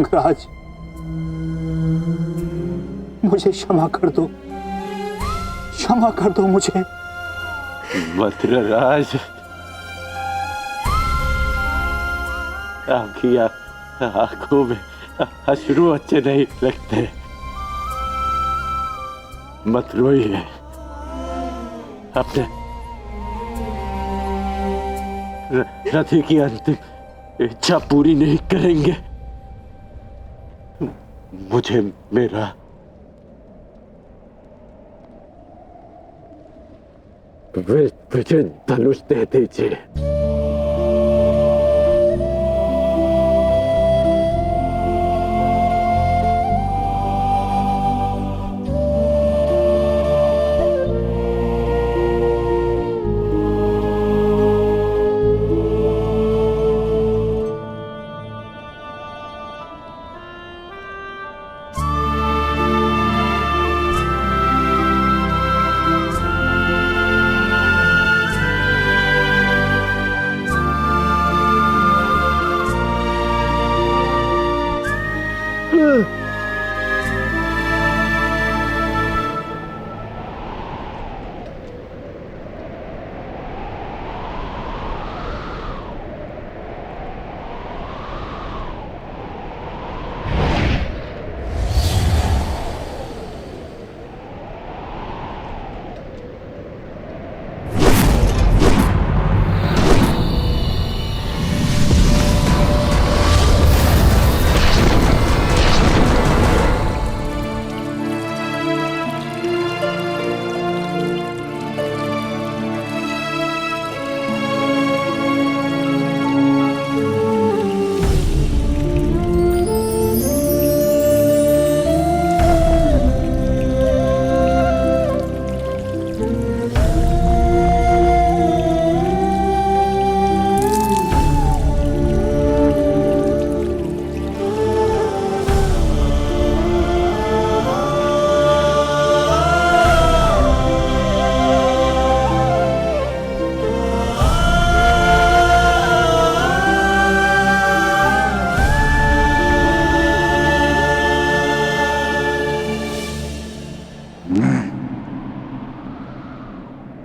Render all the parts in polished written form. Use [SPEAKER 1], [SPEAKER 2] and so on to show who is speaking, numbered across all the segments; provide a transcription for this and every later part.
[SPEAKER 1] रंगराज, मुझे क्षमा कर दो, क्षमा कर दो मुझे।
[SPEAKER 2] मद्रराज, आपकी आंखों में अश्रु अच्छे नहीं लगते। मत रोइए, अपने रथी की अंतिम इच्छा पूरी नहीं करेंगे। मुझे मेरा विजय धनुष दे दीजिए।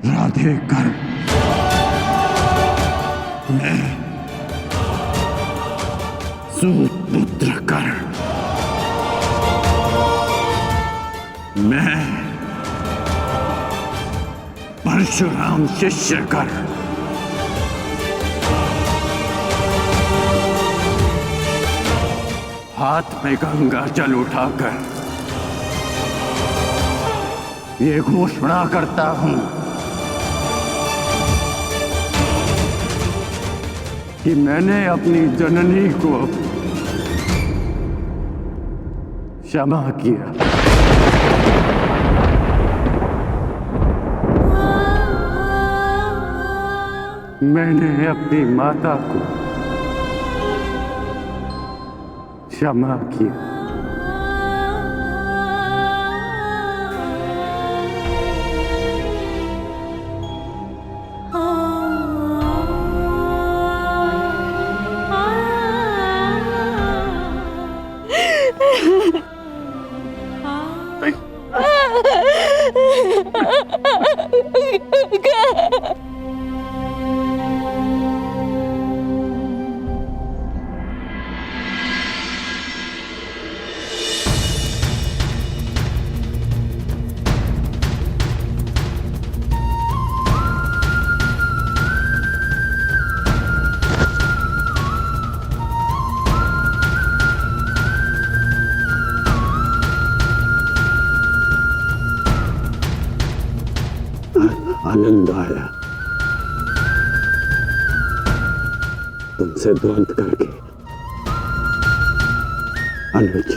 [SPEAKER 3] राधेकर, मैं सूतपुत्र कर, मैं परशुराम शिष्य कर, हाथ में गंगा जल उठाकर ये घोषणा करता हूं कि मैंने अपनी जननी को क्षमा किया। मैंने अपनी माता को क्षमा किया। आनंद आया तुमसे द्वंद्व करके। अनुज,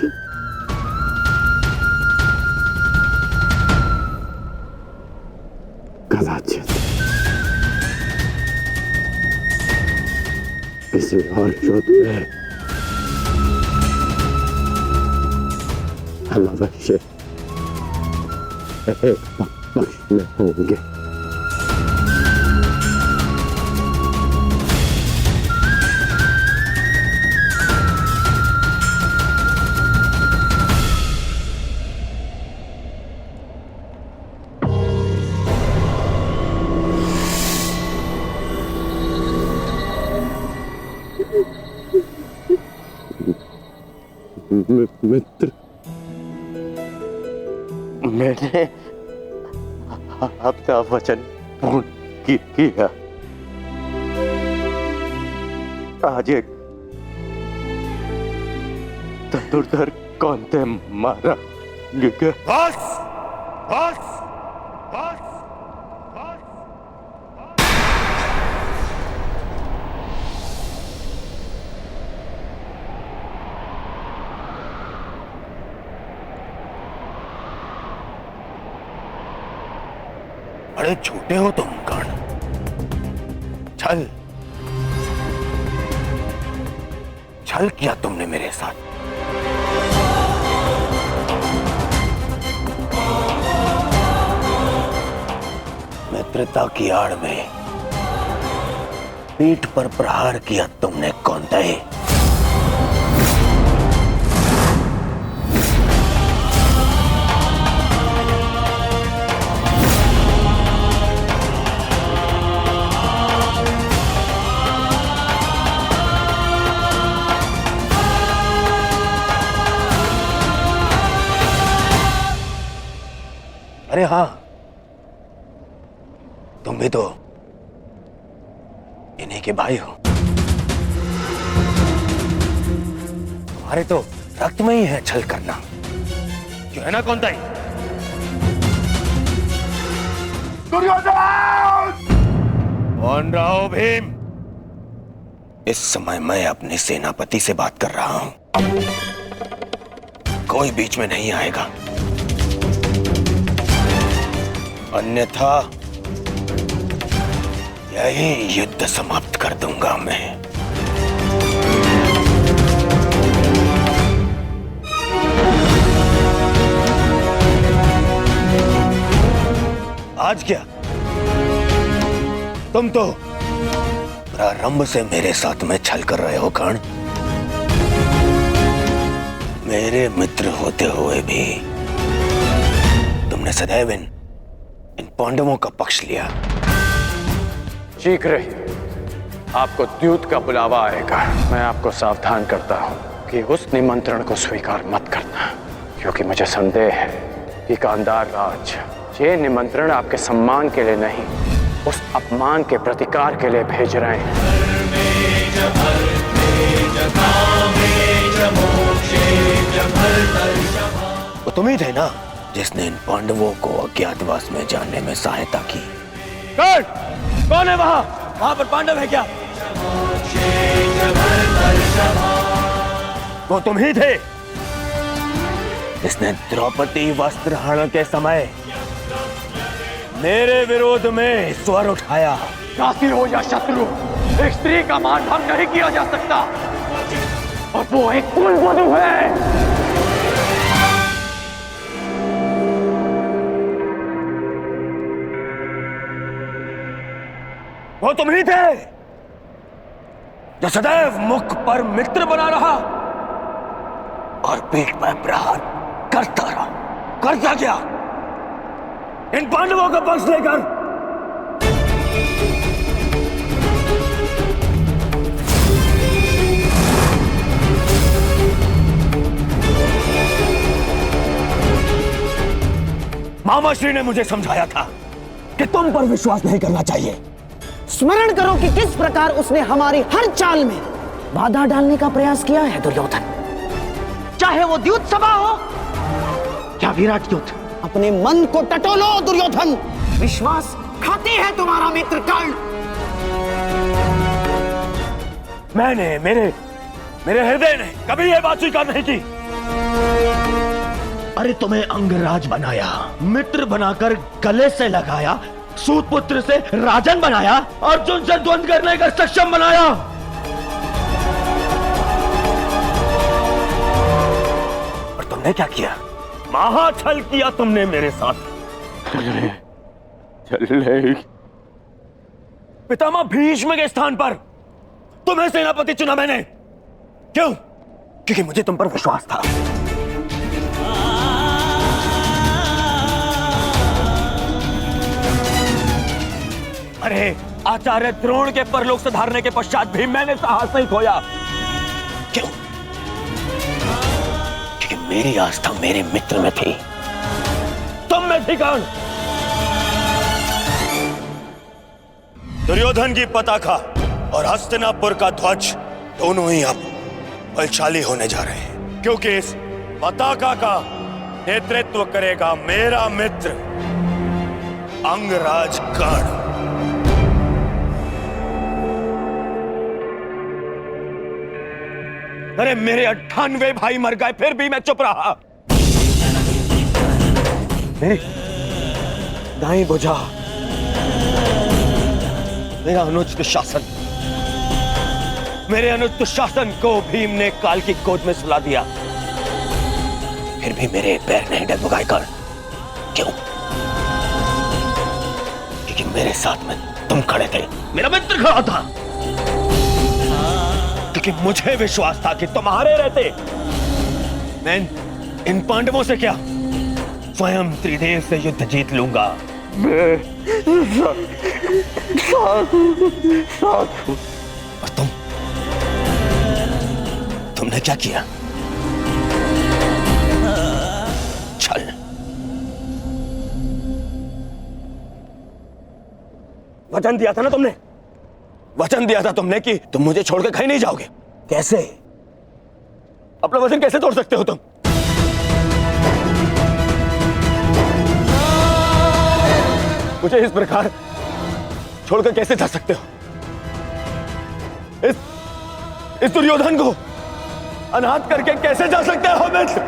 [SPEAKER 3] कदाचित किसी और युद्ध में हम अवश्य एक पक्ष में होंगे। मित्र।
[SPEAKER 2] मैंने अपना वचन पूर्ण किया। आज एक धनुर्धर कौन थे मारा गया।
[SPEAKER 4] बस बस बस बस। बड़े छोटे हो तुम कर्ण। छल छल किया तुमने मेरे साथ। मित्रता की आड़ में पीठ पर प्रहार किया तुमने कौंतेय। अरे हाँ, तुम भी तो इन्हीं के भाई हो। तुम्हारे तो रक्त में ही है छल करना, क्यों है ना कौंतेय? कौन रहा हो भीम? इस समय मैं अपने सेनापति से बात कर रहा हूं, कोई बीच में नहीं आएगा, अन्यथा यही युद्ध समाप्त कर दूंगा मैं। आज क्या तुम तो प्रारंभ से मेरे साथ में छल कर रहे हो कर्ण। मेरे मित्र होते हुए भी तुमने सदैव इन पांडवों का पक्ष लिया।
[SPEAKER 5] शीघ्र ही आपको द्यूत का बुलावा आएगा। मैं आपको सावधान करता हूं कि उस निमंत्रण को स्वीकार मत करना, क्योंकि मुझे संदेह है कि गांधार राज ये निमंत्रण आपके सम्मान के लिए नहीं, उस अपमान के प्रतिकार के लिए भेज रहे हैं।
[SPEAKER 3] वो तुम ही थे ना जिसने इन पांडवों को अज्ञातवास में जाने में सहायता की।
[SPEAKER 5] कौन है वहां पर पांडव है क्या?
[SPEAKER 3] वो तुम ही थे जिसने द्रौपदी वस्त्रहरण के समय मेरे विरोध में स्वर उठाया।
[SPEAKER 5] दासी हो या शत्रु, एक स्त्री का मान भंग नहीं किया जा सकता, और वो एक कुलवधू है।
[SPEAKER 3] वो तुम ही थे जो सदैव मुख पर मित्र बना रहा और पीठ पर प्रहार करता रहा। करता क्या? इन पांडवों का पक्ष लेकर। मामाश्री ने मुझे समझाया था कि तुम पर विश्वास नहीं करना चाहिए।
[SPEAKER 6] स्मरण करो कि किस प्रकार उसने हमारी हर चाल में बाधा डालने का प्रयास किया है दुर्योधन। चाहे वो द्यूत सभा हो या विराट युद्ध। अपने मन को टटोलो दुर्योधन, विश्वास खाते है तुम्हारा मित्र कर्ण।
[SPEAKER 3] मैंने मेरे हृदय ने कभी यह बात स्वीकार नहीं की। अरे तुम्हें अंगराज बनाया, मित्र बनाकर गले से लगाया, सूतपुत्र से राजन बनाया, अर्जुन से द्वंद्व करने का सक्षम बनाया। और तुमने क्या किया? महाछल किया तुमने मेरे साथ।
[SPEAKER 2] चल
[SPEAKER 3] पितामह भीष्म के स्थान पर तुम्हें सेनापति चुना मैंने। क्यों? क्योंकि मुझे तुम पर विश्वास था। अरे आचार्य द्रोण के परलोक सुधारने के पश्चात भी मैंने साहस नहीं खोया। क्यों?
[SPEAKER 4] मेरी आस्था मेरे मित्र में थी, तुम में थी कौन? दुर्योधन की पताका और हस्तिनापुर का ध्वज दोनों ही अब बलशाली होने जा रहे हैं, क्योंकि इस पताका का नेतृत्व करेगा मेरा मित्र अंगराज कर्ण। अरे मेरे 98 भाई मर गए, फिर भी मैं चुप रहा। नहीं बुझा मेरा अनुचित शासन। मेरे अनुचित शासन को भीम ने काल की गोद में सुला दिया, फिर भी मेरे पैर नहीं डगमगाए कर्ण। क्यों? क्योंकि मेरे साथ में तुम खड़े थे, मेरा मित्र खड़ा था। क्योंकि मुझे विश्वास था कि तुम्हारे रहते मैं इन पांडवों से क्या, स्वयं त्रिदेव से युद्ध जीत लूंगा। और तुमने क्या किया? छल। वचन दिया था ना तुमने, वचन दिया था तुमने कि तुम मुझे छोड़कर कहीं नहीं जाओगे। कैसे? अपना वचन कैसे तोड़ सकते हो तुम? मुझे इस प्रकार छोड़कर कैसे जा सकते हो? इस दुर्योधन को अनाथ करके कैसे जा सकते हो मित्र?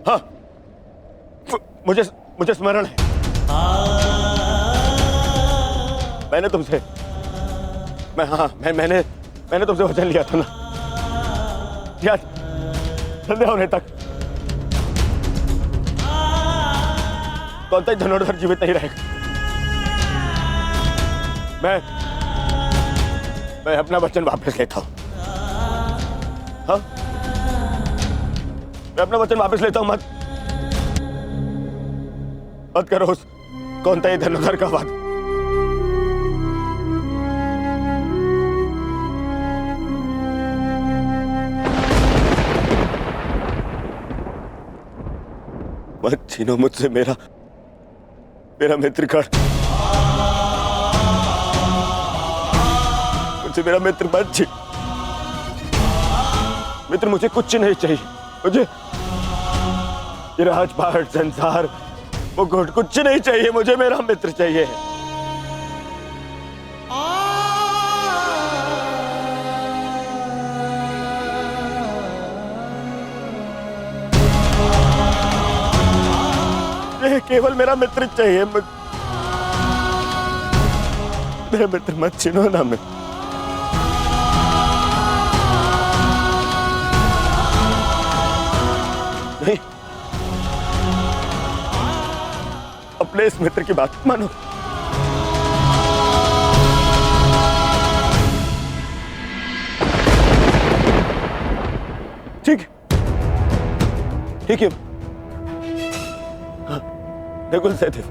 [SPEAKER 4] हाँ, मुझे स्मरण है। मैंने तुमसे वचन लिया था ना, याद? संध्या होने तक कौन सा धनुर्धर जीवित नहीं रहेगा। मैं अपना वचन वापस लेता हूं। हाँ, मैं अपना वचन वापस लेता हूं। मत करो उस कौन सा धनुर्धर का वादा। मत छीनो मुझसे मेरा मित्र कर्ण। मुझसे मेरा मित्र मत छीन। मित्र मुझे कुछ नहीं चाहिए। मुझे ये राजपाट, संसार, मुकुट कुछ नहीं चाहिए। मुझे मेरा मित्र चाहिए। ये केवल मेरा मित्र चाहिए। मेरा मित्र मत छीनो ना। मैं नहीं, अपने इस मित्र की बात मानो। ठीक है। हाँ, बिल्कुल सहदेव।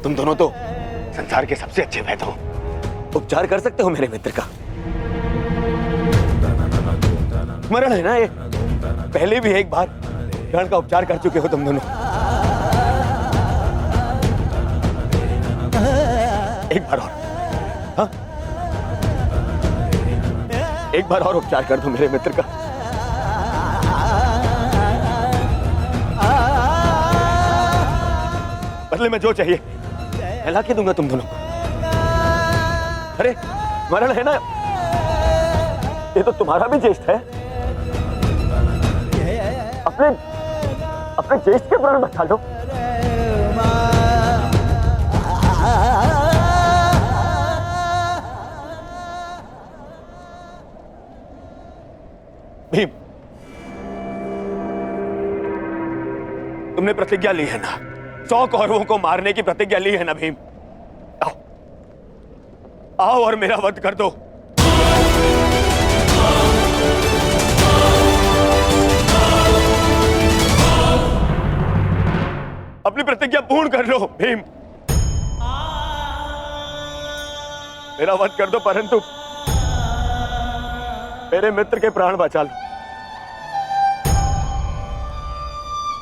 [SPEAKER 4] तुम दोनों तो संसार के सबसे अच्छे वैद्य हो। उपचार कर सकते हो मेरे मित्र का। स्मरण है ना, ये पहले भी एक बार कर्ण का उपचार कर चुके हो तुम दोनों। एक बार और। हाँ? एक बार और उपचार कर दो मेरे मित्र का। बदले में जो चाहिए मैं ला के दूंगा तुम दोनों को। अरे स्मरण है ना, ये तो तुम्हारा भी ज्येष्ठ है। अपने ज्येष्ठ के प्रण बचा लो। भीम, तुमने प्रतिज्ञा ली है ना, 100 कौरवों को मारने की प्रतिज्ञा ली है ना भीम? आओ
[SPEAKER 3] आओ और मेरा वध कर दो। अपनी प्रतिज्ञा पूर्ण कर लो भीम। मेरा वध कर दो, परंतु मेरे मित्र के प्राण बचा लो।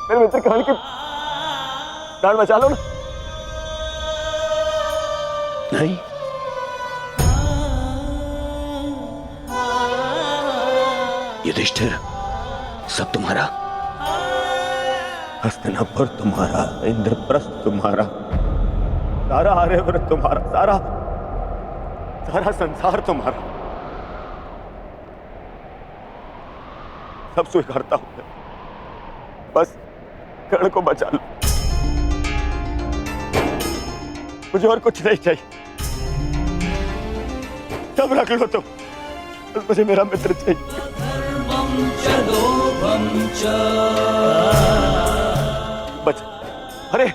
[SPEAKER 3] मेरे मित्र कर्ण के प्राण बचा लो ना।
[SPEAKER 1] नहीं, युधिष्ठिर, सब तुम्हारा।
[SPEAKER 3] हस्तिनापुर तुम्हारा, इंद्रप्रस्थ तुम्हारा, सारा आर्यव्रत तुम्हारा, सारा संसार तुम्हारा। सब स्वीकारता हूं मैं, बस कर्ण को बचा लो। मुझे और कुछ नहीं चाहिए, सब रख लो तुम, बस मुझे मेरा मित्र चाहिए। बच, अरे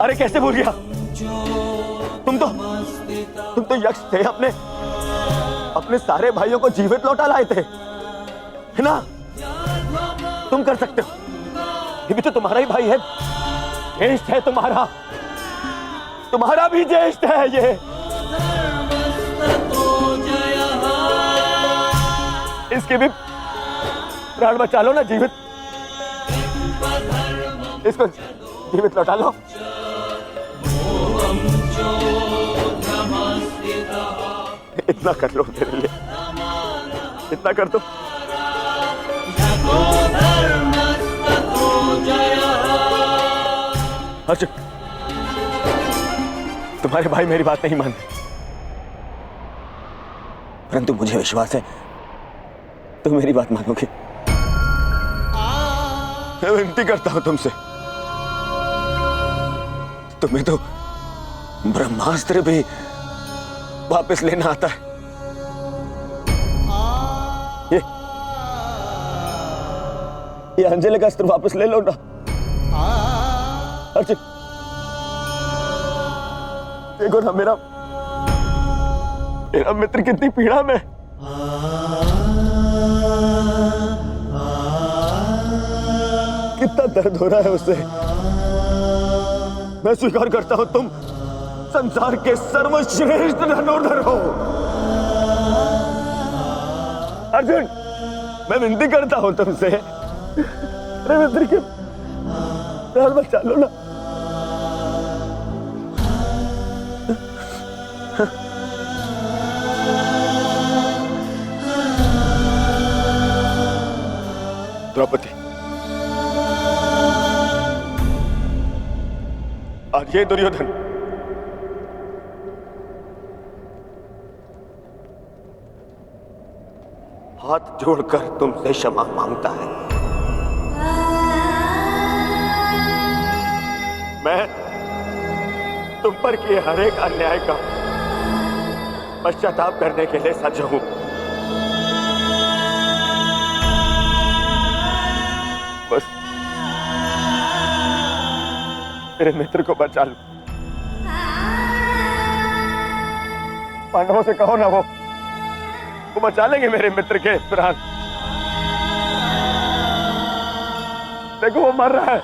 [SPEAKER 3] अरे कैसे भूल गया? तुम तो यक्ष थे, अपने सारे भाइयों को जीवित लौटा लाए थे, है ना? तुम कर सकते हो, ये भी तो तुम्हारा ही भाई है, ज्येष्ठ है तुम्हारा भी ज्येष्ठ है ये। इसके भी प्राण बचा लो ना, जीवित, इसको जीवित लौटा लो। इतना कर लो मेरे लिए, इतना कर दो। अर्जुन, तुम्हारे भाई मेरी बात नहीं मानते, परंतु मुझे विश्वास है तुम मेरी बात मानोगे। मैं विनती करता हूं तुमसे, तुम्हें तो ब्रह्मास्त्र भी वापस लेना आता है। ये अंजलि का अस्त्र वापस ले लो ना अर्जुन। देखो ना मेरा मित्र कितनी पीड़ा में। कितना दर्द हो रहा है उससे। मैं स्वीकार करता हूं तुम संसार के सर्वश्रेष्ठ धनुर्धर हो अर्जुन। मैं विनती करता हूं तुमसे, अरे मित्र के प्राण बचा लो ना। द्रौपदी, और ये दुर्योधन हाथ जोड़कर तुमसे क्षमा मांगता है। मैं तुम पर किए हर एक अन्याय का पश्चाताप करने के लिए सज्ज हूं। बस मेरे मित्र को बचा लो। पांडवों से कहो ना, वो बचा लेंगे मेरे मित्र के प्राण। देखो वो मर रहा है।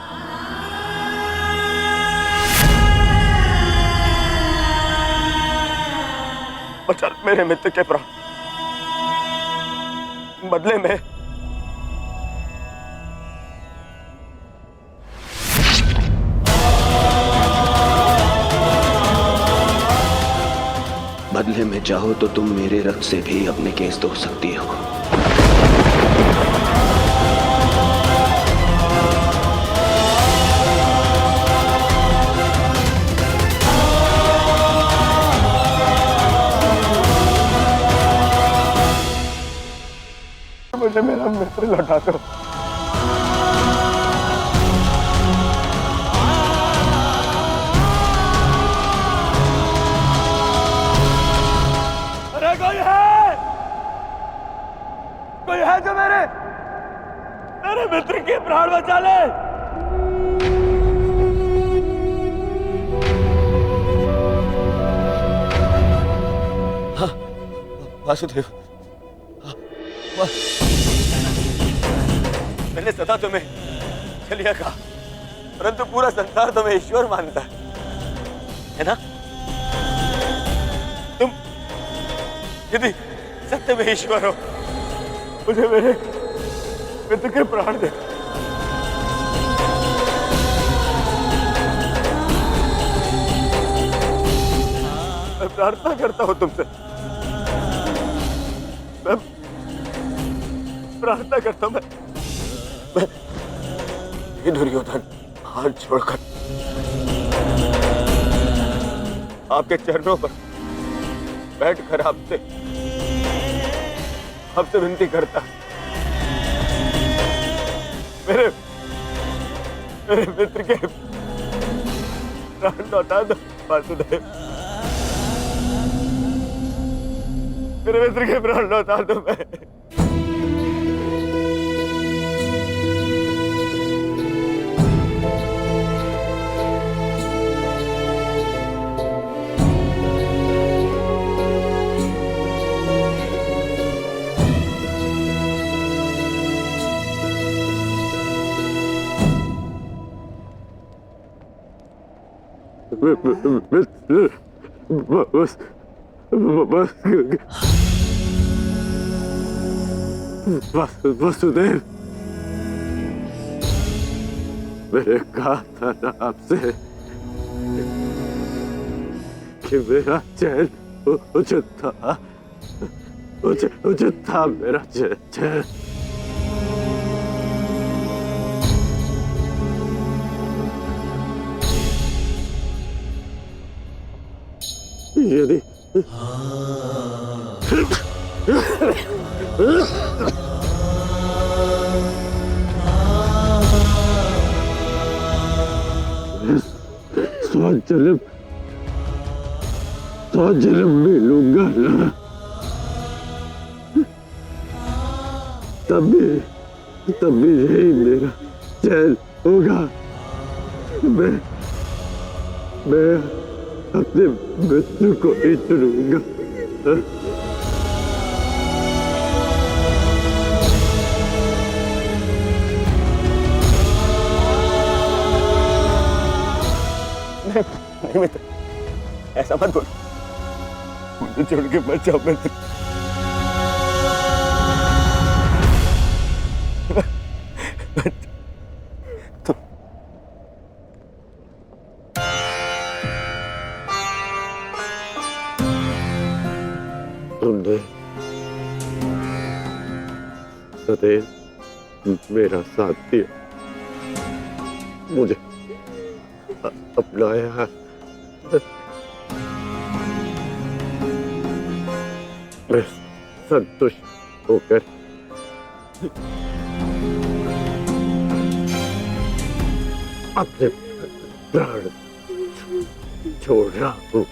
[SPEAKER 3] बचा मेरे मित्र के प्राण, बदले में
[SPEAKER 1] बदले में चाहो तो तुम मेरे रथ से भी अपने केस धो सकती हो।
[SPEAKER 3] मुझे मेरा मित्र लौटा दो। अरे कोई है जो मेरे मित्र के प्राण बचा ले।
[SPEAKER 4] वासुदेव, मैंने सदा तुम्हें छलिया कहा, परंतु पूरा संसार तुम्हें ईश्वर मानता है ना? तुम यदि सत्य में ईश्वर हो, मुझे मेरे मित्र के प्राण दे। मैं प्रार्थना करता हूं तुमसे, मैं प्रार्थना करता हूं, मैं हे दुर्योधन, हाथ छोड़कर आपके चरणों पर बैठकर आपसे विनती करता, मेरे मित्र के प्राण लौटा दो वासुदेव, मेरे मित्र के प्राण लौटा दो। मैं
[SPEAKER 2] वसुदेव, मैंने कहा था ना आपसे कि मेरा चैन उचित था मेरा चैन। यदि स्वजन्म मिलूंगा ना, तभी यही मेरा चैन होगा। मैं अपने मित्र को ही चुनूंगा।
[SPEAKER 4] नहीं मित्र, ऐसा मत बोलो, मुझे छोड़ के मत जाओ मित्र।
[SPEAKER 2] तुमने सदैव मेरा साथ दिया, मुझे अपनाया है। मैं संतुष्ट होकर अपने प्राण छोड़ रहा हूँ।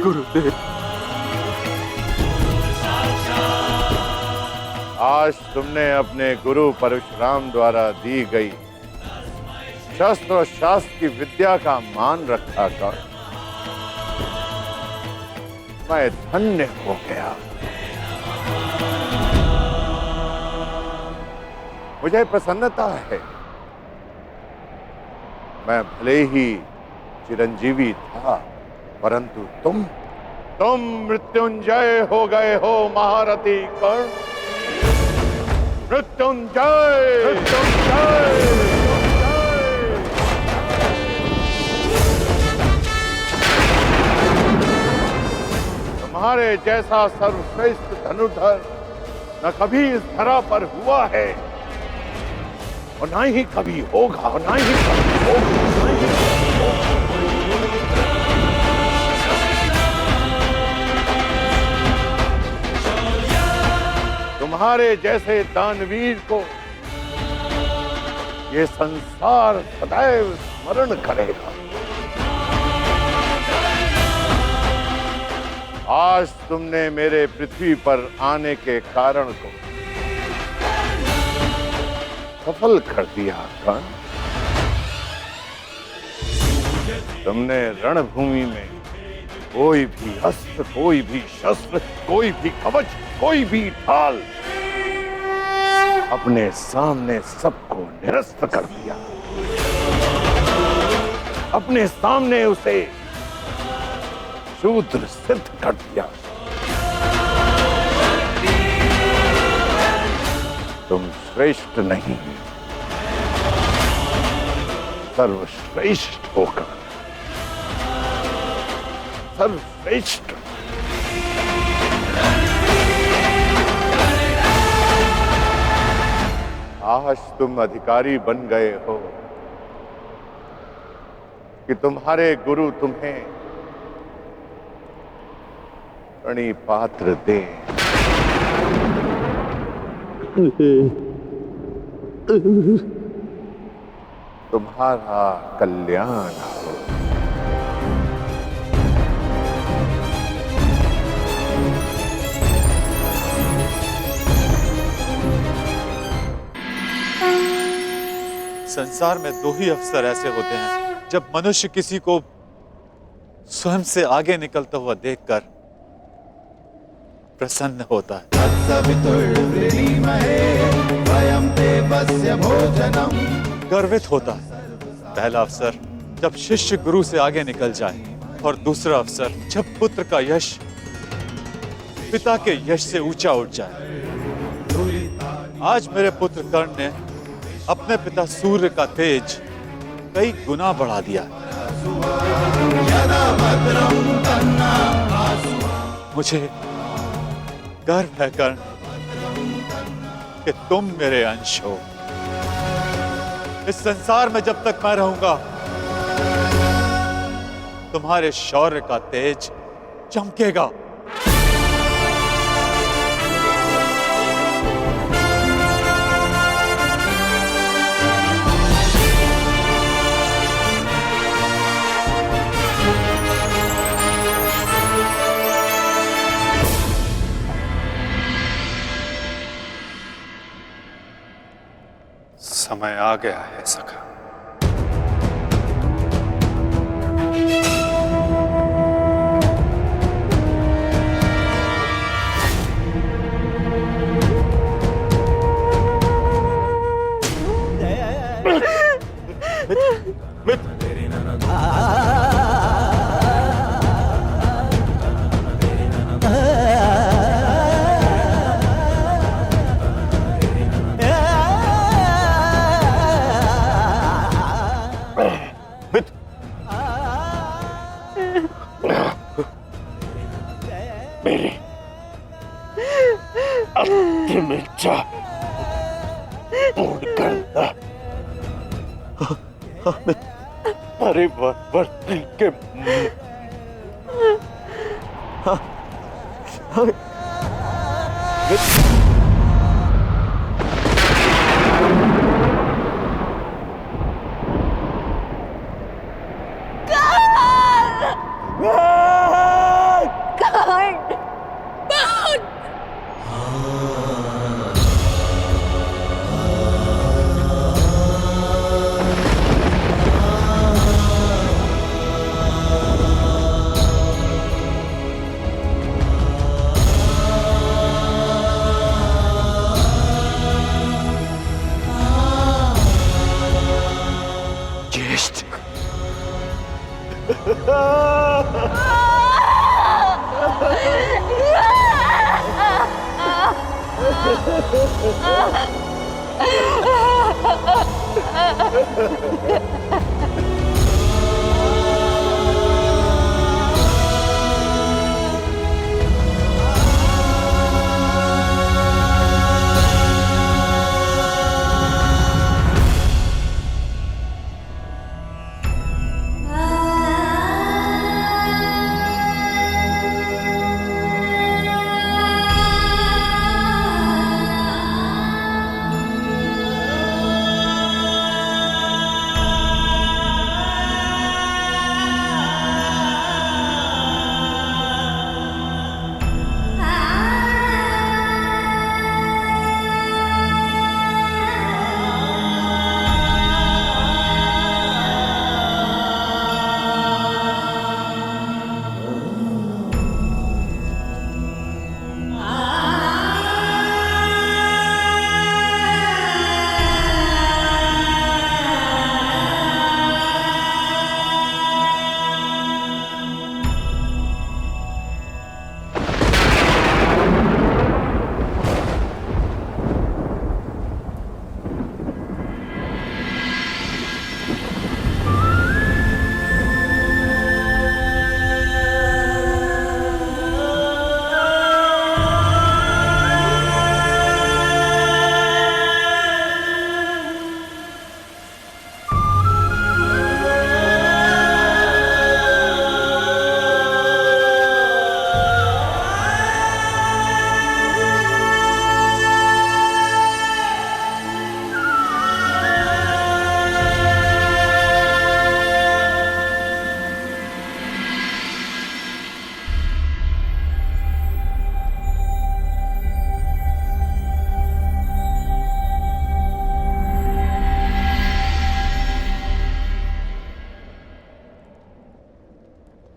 [SPEAKER 2] गुरुदेव,
[SPEAKER 7] आज तुमने अपने गुरु परशुराम द्वारा दी गई शस्त्र और शास्त्र की विद्या का मान रखा कर मैं धन्य हो गया। मुझे प्रसन्नता है, मैं भले ही चिरंजीवी था, परंतु तुम मृत्युंजय हो गए हो महारथी कर्ण। मृत्युंजय, मृत्युंजय। तुम्हारे जैसा सर्वश्रेष्ठ धनुर्धर न कभी इस धरा पर हुआ है और ना ही कभी होगा, ना ही कभी होगा। तुम्हारे जैसे दानवीर को ये संसार सदैव स्मरण करेगा। आज तुमने मेरे पृथ्वी पर आने के कारण को सफल कर दिया कर्ण। तुमने रणभूमि में कोई भी अस्त्र, कोई भी शस्त्र, कोई भी कवच, कोई भी ढाल अपने सामने सबको निरस्त कर दिया। अपने सामने उसे शूद्र सिद्ध कर दिया। तुम श्रेष्ठ नहीं, सर्वश्रेष्ठ होकर सर्वश्रेष्ठ। आज तुम अधिकारी बन गए हो कि तुम्हारे गुरु तुम्हें प्रणि पात्र दे। तुम्हारा कल्याण हो।
[SPEAKER 8] संसार में दो ही अवसर ऐसे होते हैं जब मनुष्य किसी को स्वयं से आगे निकलता हुआ देखकर प्रसन्न होता है। गर्वित होता है। पहला अवसर जब शिष्य गुरु से आगे निकल जाए और दूसरा अवसर जब पुत्र का यश पिता के यश से ऊंचा उठ जाए। आज मेरे पुत्र कर्ण ने अपने पिता सूर्य का तेज कई गुना बढ़ा दिया। मुझे गर्व है कर्ण कि तुम मेरे अंश हो। इस संसार में जब तक मैं रहूंगा तुम्हारे शौर्य का तेज चमकेगा। समय आ गया है सखा।
[SPEAKER 3] मेरी अंतिम इच्छा पूर्ण करना। परिवर्तन के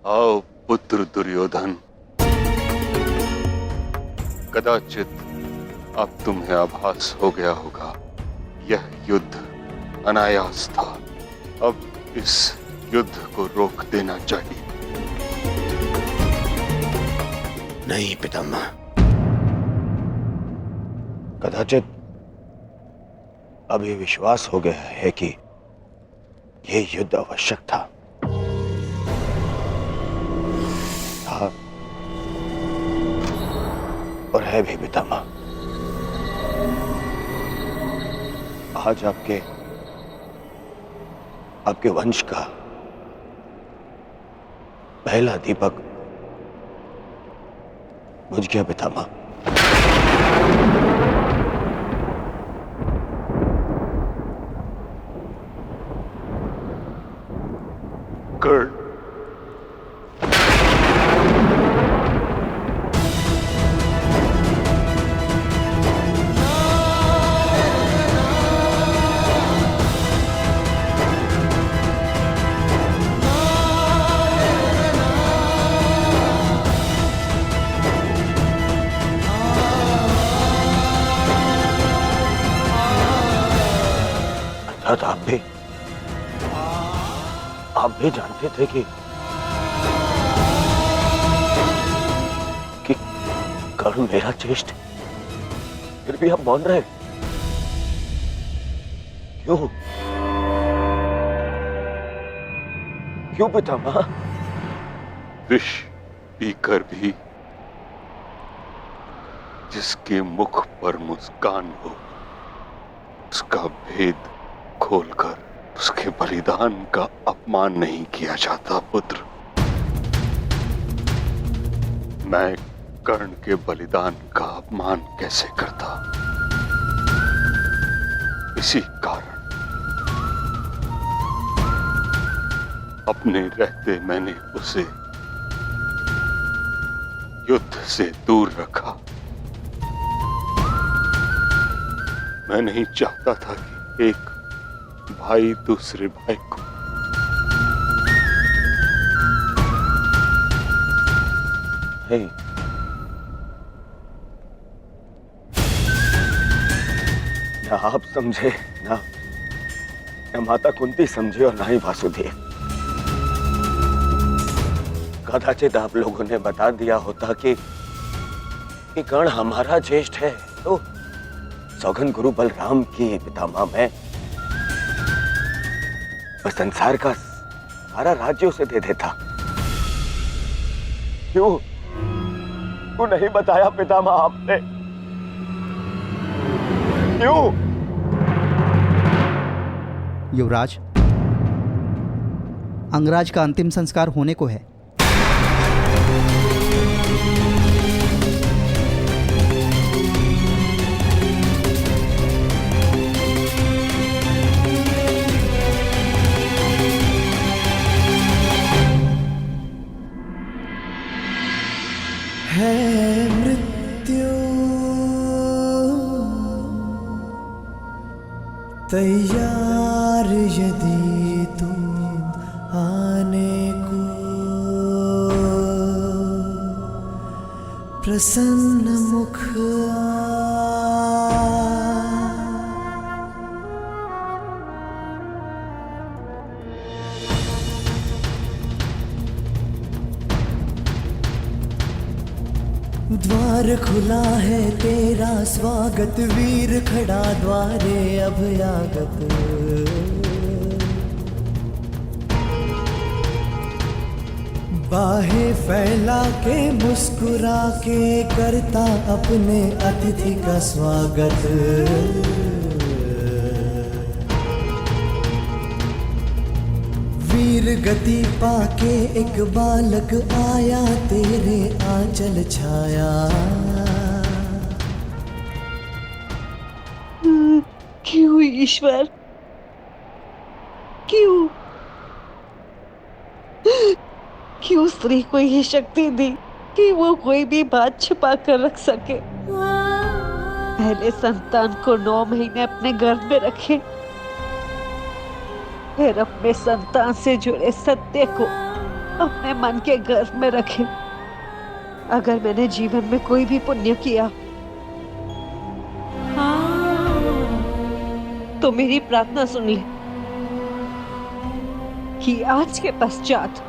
[SPEAKER 7] आओ पुत्र दुर्योधन, कदाचित अब तुम्हें आभास हो गया होगा, यह युद्ध अनायास था। अब इस युद्ध को रोक देना चाहिए।
[SPEAKER 4] नहीं पितामह, कदाचित अभी विश्वास हो गया है कि यह युद्ध आवश्यक था। और है भी पितामह। आज आपके वंश का पहला दीपक बुझ गया पितामह।
[SPEAKER 7] कर्ण,
[SPEAKER 4] अर्थात आप भी जानते थे कि कर्ण मेरा ज्येष्ठ, फिर भी आप मौन रहे। क्यों पितामह?
[SPEAKER 7] विष पीकर भी जिसके मुख पर मुस्कान हो, उसका भेद खोलकर उसके बलिदान का अपमान नहीं किया जाता पुत्र। मैं कर्ण के बलिदान का अपमान कैसे करता? इसी कारण अपने रहते मैंने उसे युद्ध से दूर रखा। मैं नहीं चाहता था कि एक भाई दूसरे भाई को
[SPEAKER 4] ना आप समझे, ना माता कुंती समझे और ना ही वासुदेव। कदाचित आप लोगों ने बता दिया होता कि कर्ण हमारा ज्येष्ठ है, तो सौगंध गुरु बलराम की पितामह मैं संसार का सारा राज्य उसे दे देता। क्यों नहीं बताया पितामह आपने? क्यों?
[SPEAKER 9] युवराज, अंगराज का अंतिम संस्कार होने को है।
[SPEAKER 10] है मृत्यु तैयार यदि तुम आने को, प्रसन्न मुख द्वार खुला है तेरा स्वागत, वीर खड़ा द्वारे अभयागत। बाहें फैला के मुस्कुरा के करता अपने अतिथि का स्वागत। वीर गति पाके एक बालक आया, तेरे आंचल छाया।
[SPEAKER 11] क्यों ईश्वर, क्यों स्त्री को ये शक्ति दी कि वो कोई भी बात छुपा कर रख सके? पहले संतान को 9 महीने अपने गर्भ में रखे, फिर अपने संतान से जुड़े सत्य को अपने मन के गर्भ में रखे। अगर मैंने जीवन में कोई भी पुण्य किया तो मेरी प्रार्थना सुन ले कि आज के पश्चात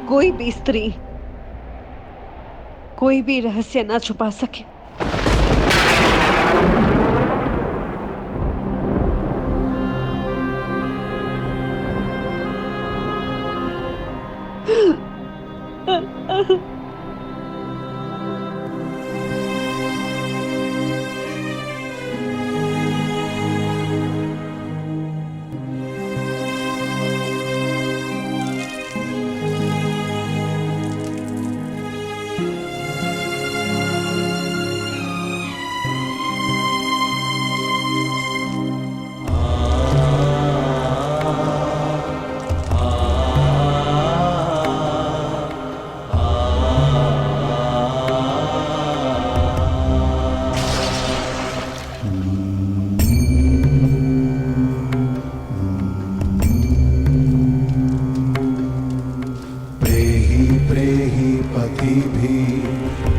[SPEAKER 11] कोई भी स्त्री कोई भी रहस्य ना छुपा सके।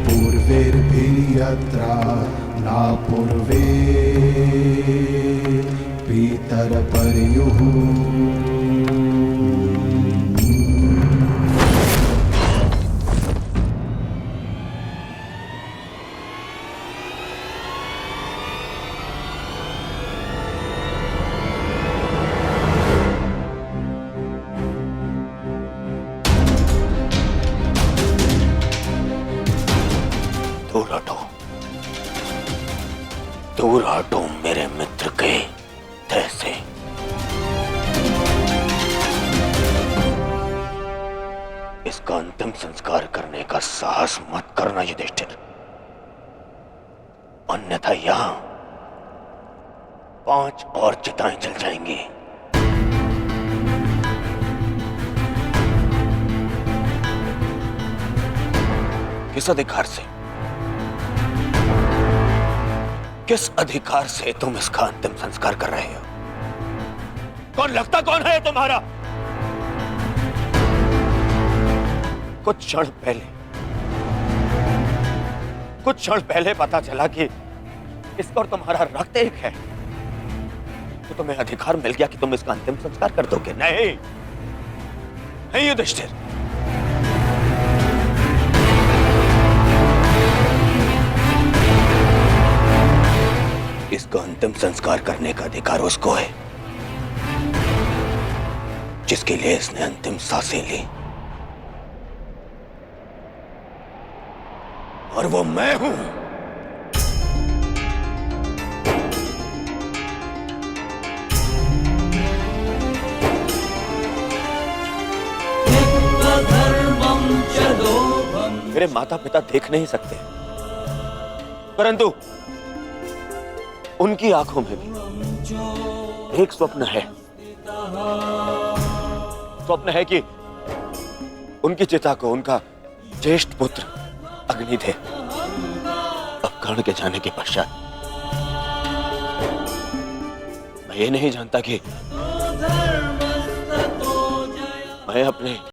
[SPEAKER 10] पूर्वेर्भिर्यत्रा ना पूर्वे पितरपर्युः
[SPEAKER 4] दूर हटो मेरे मित्र के देह से। इसका अंतिम संस्कार करने का साहस मत करना युधिष्ठिर, अन्यथा यहां 5 और चिताएं जल जाएंगी। किस अधिकार से, किस अधिकार से तुम इसका अंतिम संस्कार कर रहे हो? कौन लगता कौन है तुम्हारा? कुछ क्षण पहले पता चला कि इसका और तुम्हारा रक्त एक है, तो तुम्हें अधिकार मिल गया कि तुम इसका अंतिम संस्कार कर दोगे। नहीं नहीं युधिष्ठिर, इसका अंतिम संस्कार करने का अधिकार उसको है जिसके लिए इसने अंतिम सांसें ली, और वो मैं हूं। मेरे माता पिता देख नहीं सकते, परंतु उनकी आंखों में भी एक स्वप्न है। स्वप्न है कि उनकी चिता को उनका ज्येष्ठ पुत्र अग्निदेव अब कर्ण के जाने के पश्चात, मैं ये नहीं जानता कि मैं अपने